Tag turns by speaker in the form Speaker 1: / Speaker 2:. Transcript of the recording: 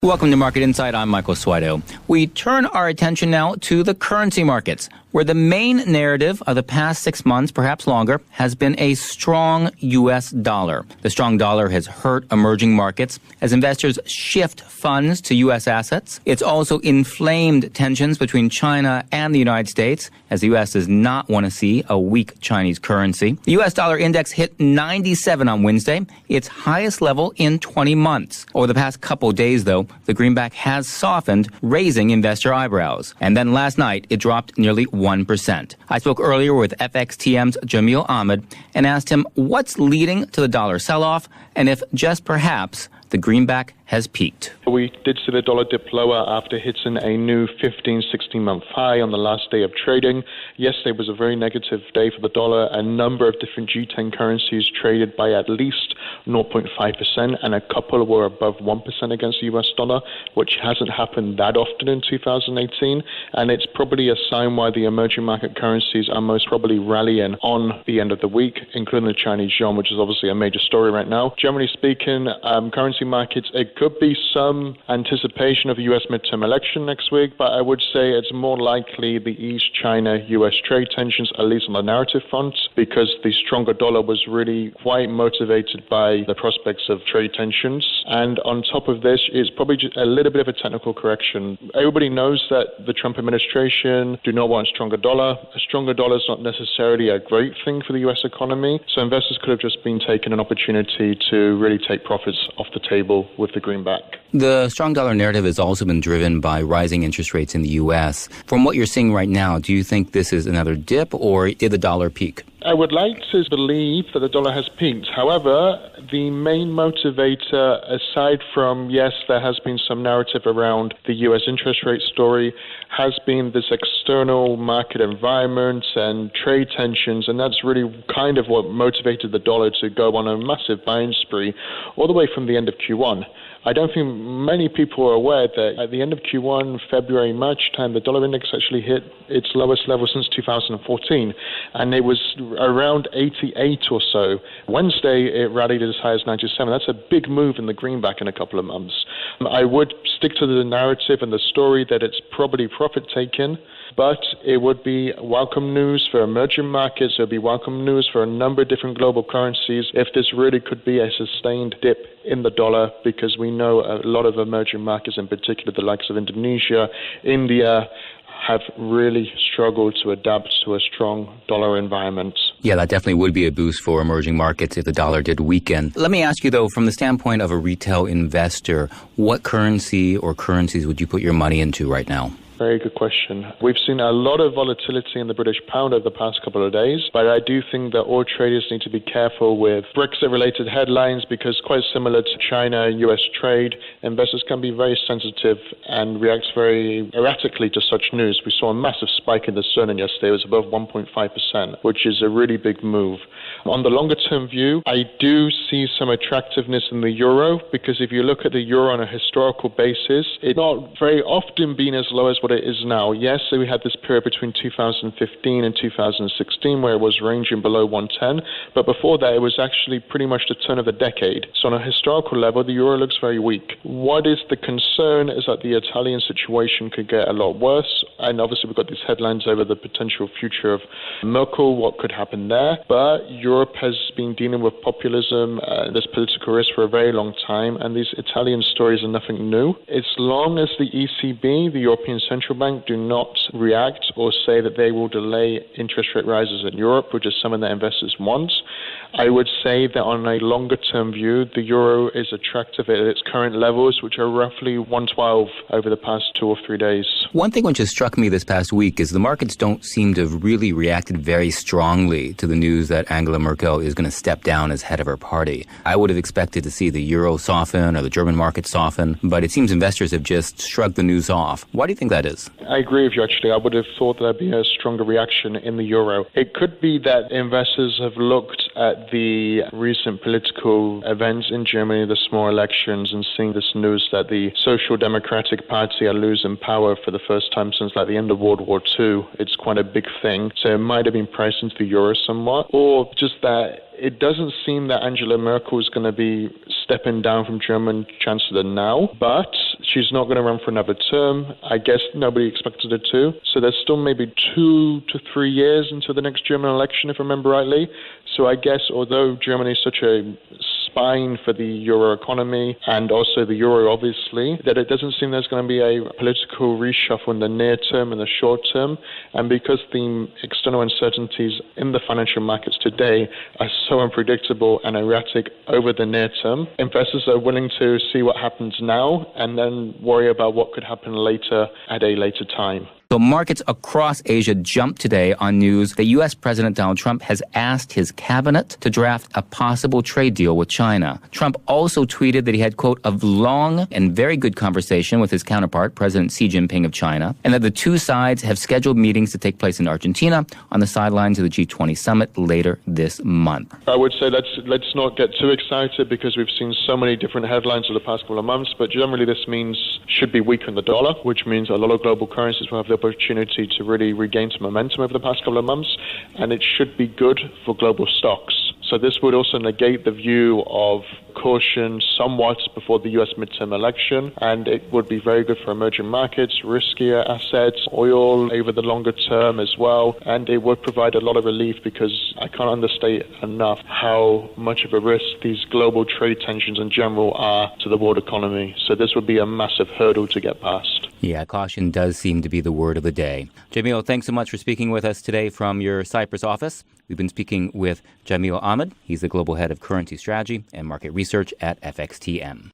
Speaker 1: Welcome to Market Insight. I'm Michael Suido. We turn our attention now to the currency markets, where the main narrative of the past 6 months, perhaps longer, has been a strong U.S. dollar. The strong dollar has hurt emerging markets as investors shift funds to U.S. assets. It's also inflamed tensions between China and the United States, as the U.S. does not want to see a weak Chinese currency. The U.S. dollar index hit 97 on Wednesday, its highest level in 20 months. Over the past couple days, though, the greenback has softened, raising investor eyebrows. And then last night, it dropped nearly 1%. I spoke earlier with FXTM's Jameel Ahmad and asked him what's leading to the dollar sell-off and if just perhaps the greenback has peaked.
Speaker 2: We did see the dollar dip lower after hitting a new 15, 16-month high on the last day of trading. Yesterday was a very negative day for the dollar. A number of different G10 currencies traded by at least 0.5%, and a couple were above 1% against the US dollar, which hasn't happened that often in 2018. And it's probably a sign why the emerging market currencies are most probably rallying on the end of the week, including the Chinese yuan, which is obviously a major story right now. Generally speaking, currency markets, it could be some anticipation of a U.S. midterm election next week, but I would say it's more likely the East-China-U.S. trade tensions, at least on the narrative front, because the stronger dollar was really quite motivated by the prospects of trade tensions. And on top of this, it's probably just a little bit of a technical correction. Everybody knows that the Trump administration do not want a stronger dollar. A stronger dollar is not necessarily a great thing for the U.S. economy, so investors could have just been taking an opportunity to really take profits off the table with the greenback.
Speaker 1: The strong dollar narrative has also been driven by rising interest rates in the U.S. From what you're seeing right now, do you think this is another dip, or did the dollar peak?
Speaker 2: I would like to believe that the dollar has peaked. However, the main motivator, aside from, yes, there has been some narrative around the U.S. interest rate story, has been this external market environment and trade tensions, and that's really kind of what motivated the dollar to go on a massive buying spree all the way from the end of Q1. I don't think many people are aware that at the end of Q1, February, March time, the dollar index actually hit its lowest level since 2014, and it was around 88 or so. Wednesday, it rallied as high as 97. That's a big move in the greenback in a couple of months. I would stick to the narrative and the story that it's probably profit-taking, but it would be welcome news for emerging markets. It would be welcome news for a number of different global currencies if this really could be a sustained dip in the dollar, because we know a lot of emerging markets, in particular the likes of Indonesia, India, have really struggled to adapt to a strong dollar environment.
Speaker 1: Yeah, that definitely would be a boost for emerging markets if the dollar did weaken. Let me ask you, though, from the standpoint of a retail investor, what currency or currencies would you put your money into right now?
Speaker 2: Very good question. We've seen a lot of volatility in the British pound over the past couple of days, but I do think that all traders need to be careful with Brexit-related headlines, because quite similar to China-US trade, investors can be very sensitive and react very erratically to such news. We saw a massive spike in the sterling yesterday. It was above 1.5%, which is a really big move. On the longer-term view, I do see some attractiveness in the euro, because if you look at the euro on a historical basis, it's not very often been as low as what it is now. Yes, so we had this period between 2015 and 2016 where it was ranging below 110, but before that it was actually pretty much the turn of the decade. So on a historical level, the euro looks very weak. What is the concern is that the Italian situation could get a lot worse, and obviously we've got these headlines over the potential future of Merkel, what could happen there, but Europe has been dealing with populism, this political risk for a very long time, and these Italian stories are nothing new. As long as the ECB, the European Central Bank, do not react or say that they will delay interest rate rises in Europe, which is something that investors want, I would say that on a longer-term view, the euro is attractive at its current levels, which are roughly 112 over the past 2 or 3 days.
Speaker 1: One thing which has struck me this past week is the markets don't seem to have really reacted very strongly to the news that Angela Merkel is going to step down as head of her party. I would have expected to see the euro soften or the German market soften, but it seems investors have just shrugged the news off. Why do you think that is?
Speaker 2: I agree with you, actually. I would have thought there'd be a stronger reaction in the euro. It could be that investors have looked at the recent political events in Germany, the small elections, and seeing this news that the Social Democratic Party are losing power for the first time since the end of World War II. It's quite a big thing. So it might have been priced into the euro somewhat, or just that it doesn't seem that Angela Merkel is going to be stepping down from German Chancellor now, but She's not going to run for another term. I guess nobody expected her to. So there's still maybe 2 to 3 years until the next German election, if I remember rightly. So I guess although Germany is such a spine for the euro economy and also the euro, obviously, that it doesn't seem there's going to be a political reshuffle in the near term and the short term. And because the external uncertainties in the financial markets today are so unpredictable and erratic over the near term, investors are willing to see what happens now and then worry about what could happen later at a later time.
Speaker 1: So markets across Asia jumped today on news that U.S. President Donald Trump has asked his cabinet to draft a possible trade deal with China. Trump also tweeted that he had, quote, a long and very good conversation with his counterpart, President Xi Jinping of China, and that the two sides have scheduled meetings to take place in Argentina on the sidelines of the G20 summit later this month.
Speaker 2: I would say let's not get too excited because we've seen so many different headlines over the past couple of months, but generally this means should be weaker in the dollar, which means a lot of global currencies will have the opportunity to really regain some momentum over the past couple of months, and it should be good for global stocks. So this would also negate the view of caution somewhat before the U.S. midterm election, and it would be very good for emerging markets, riskier assets, oil over the longer term as well, and it would provide a lot of relief because I can't understate enough how much of a risk these global trade tensions in general are to the world economy. So this would be a massive hurdle to get past.
Speaker 1: Yeah, caution does seem to be the word of the day. Jameel, thanks so much for speaking with us today from your Cyprus office. We've been speaking with Jameel Ahmad. He's the global head of currency strategy and market research at FXTM.